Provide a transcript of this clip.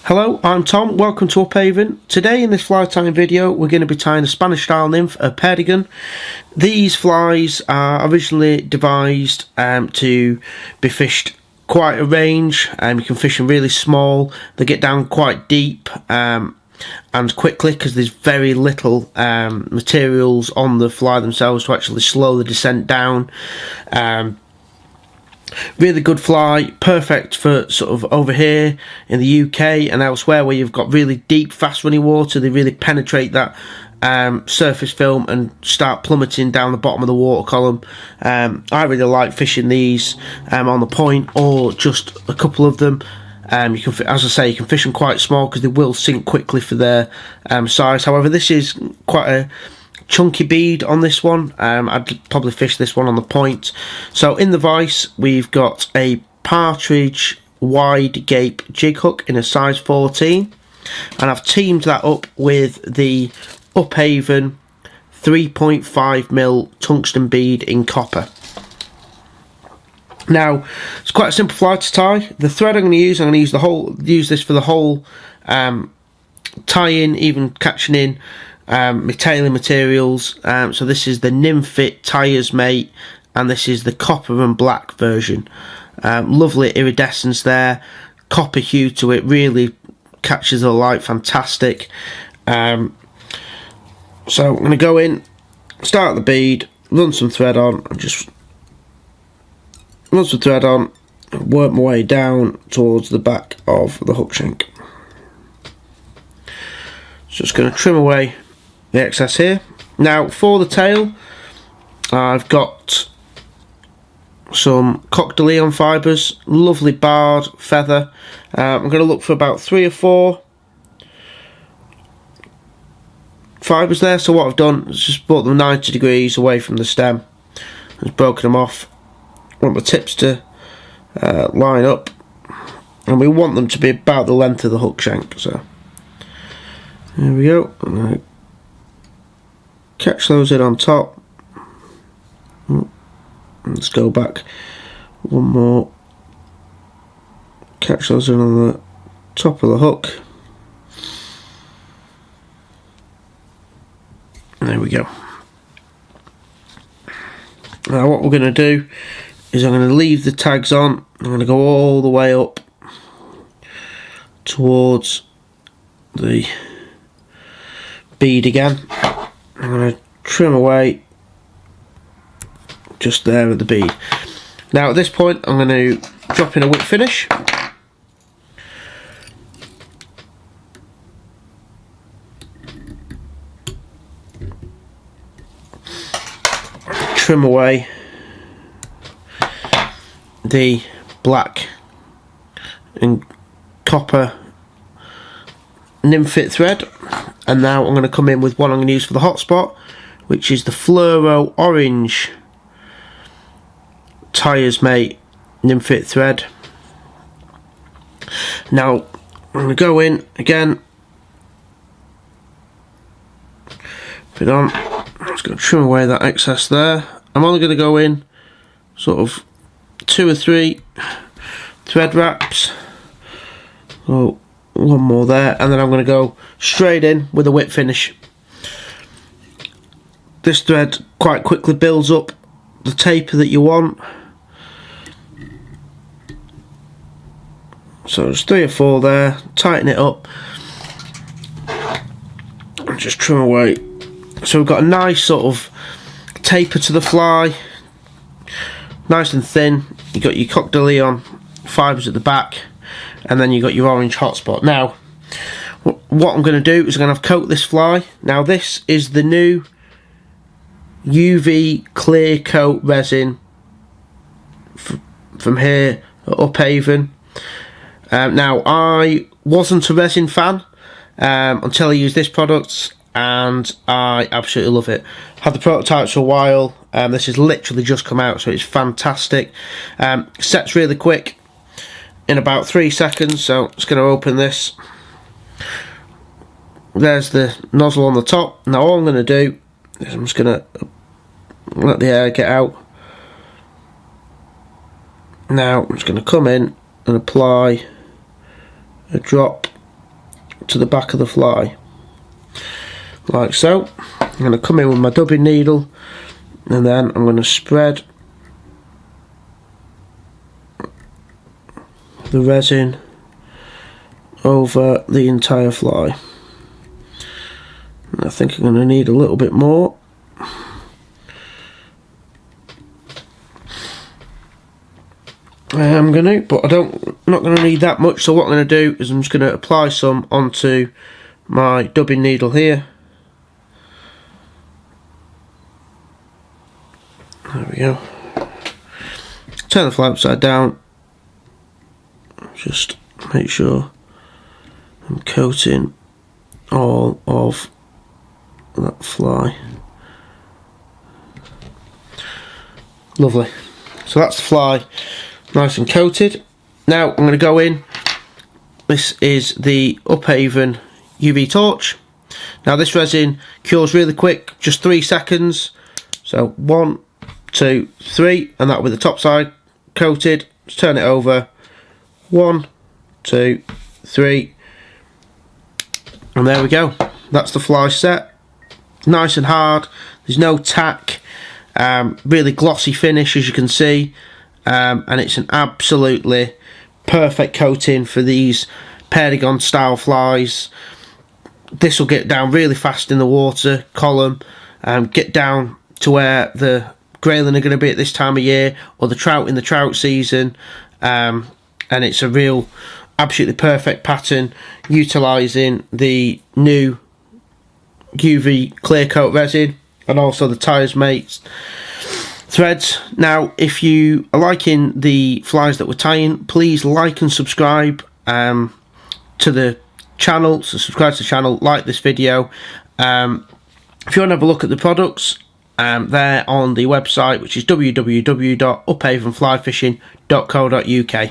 Hello, I'm Tom, welcome to Upavon. Today in this fly tying video we're going to be tying a Spanish style nymph, a Perdigon. These flies are originally devised to be fished quite a range. You can fish them really small, they get down quite deep and quickly because there's very little materials on the fly themselves to actually slow the descent down. Really good fly, perfect for sort of over here in the UK and elsewhere where you've got really deep, fast running water. They really penetrate that surface film and start plummeting down the bottom of the water column. I really like fishing these on the point or just a couple of them. You can, as I say, you can fish them quite small because they will sink quickly for their size. However, this is quite a chunky bead on this one. I'd probably fish this one on the point. So in the vise we've got a Partridge wide gape jig hook in a size 14, and I've teamed that up with the Upavon 3.5mm tungsten bead in copper. Now it's quite a simple fly to tie. The thread I'm going to use this for the whole tie-in, even catching in my tailing materials. So this is the Nymph It Tyers Mate, and this is the copper and black version. Lovely iridescence there, copper hue to it, really catches the light, fantastic. So I'm going to go in, start the bead, run some thread on, and just run some thread on, and work my way down towards the back of the hook shank. Just going to trim away the excess here. Now for the tail, I've got some coq de Leon fibres, lovely barred feather. I'm going to look for about 3 or 4 fibres there. So what I've done is just brought them 90 degrees away from the stem, just broken them off. I want the tips to line up, and we want them to be about the length of the hook shank. So there we go. Catch those in on top. Let's go back one more. Catch those in on the top of the hook. There we go. Now what we're going to do is I'm going to leave the tags on. I'm going to go all the way up towards the bead again. I'm going to trim away just there at the bead. Now at this point I'm going to drop in a whip finish. Trim away the black and copper Nymph It thread, and now I'm going to come in with what I'm going to use for the hotspot, which is the fluoro orange Tyers Mate Nymph It thread. Now I'm going to go in again, put it on. I'm just going to trim away that excess there. I'm only going to go in sort of 2 or 3 thread wraps. So one more there, and then I'm going to go straight in with a whip finish. This thread quite quickly builds up the taper that you want, so there's 3 or 4 there. Tighten it up and just trim away. So we've got a nice sort of taper to the fly, nice and thin. You've got your coq de Leon fibres at the back, and then you've got your orange hotspot. Now what I'm going to do is I'm going to coat this fly. Now this is the new UV clear coat resin from here at Upavon. Now I wasn't a resin fan until I used this product, and I absolutely love it. Had the prototypes for a while. This has literally just come out, so it's fantastic. Sets really quick in about 3 seconds. So I'm just going to open this. There's the nozzle on the top. Now all I'm going to do is I'm just going to let the air get out. Now I'm just going to come in and apply a drop to the back of the fly, like so. I'm going to come in with my dubbing needle, and then I'm going to spread the resin over the entire fly. And I think I'm going to need a little bit more. I'm going to, but not going to need that much. So what I'm going to do is I'm just going to apply some onto my dubbing needle here. There we go. Turn the fly upside down. Just make sure I'm coating all of that fly. Lovely. So that's the fly, nice and coated. Now I'm going to go in. This is the Upavon UV torch. Now this resin cures really quick, just 3 seconds. So 1, 2, 3, and that with the top side coated. Just turn it over. 1, 2, 3, and there we go. That's the fly set. Nice and hard. There's no tack. Really glossy finish, as you can see, and it's an absolutely perfect coating for these Perdigon style flies. This will get down really fast in the water column, get down to where the grayling are going to be at this time of year, or the trout in the trout season, and it's a real absolutely perfect pattern, utilising the new UV clear coat resin and also the Tyers Mate threads. Now if you are liking the flies that we're tying, please like and subscribe to the channel. So subscribe to the channel, like this video. If you want to have a look at the products, they're on the website, which is www.upavonflyfishing.co.uk.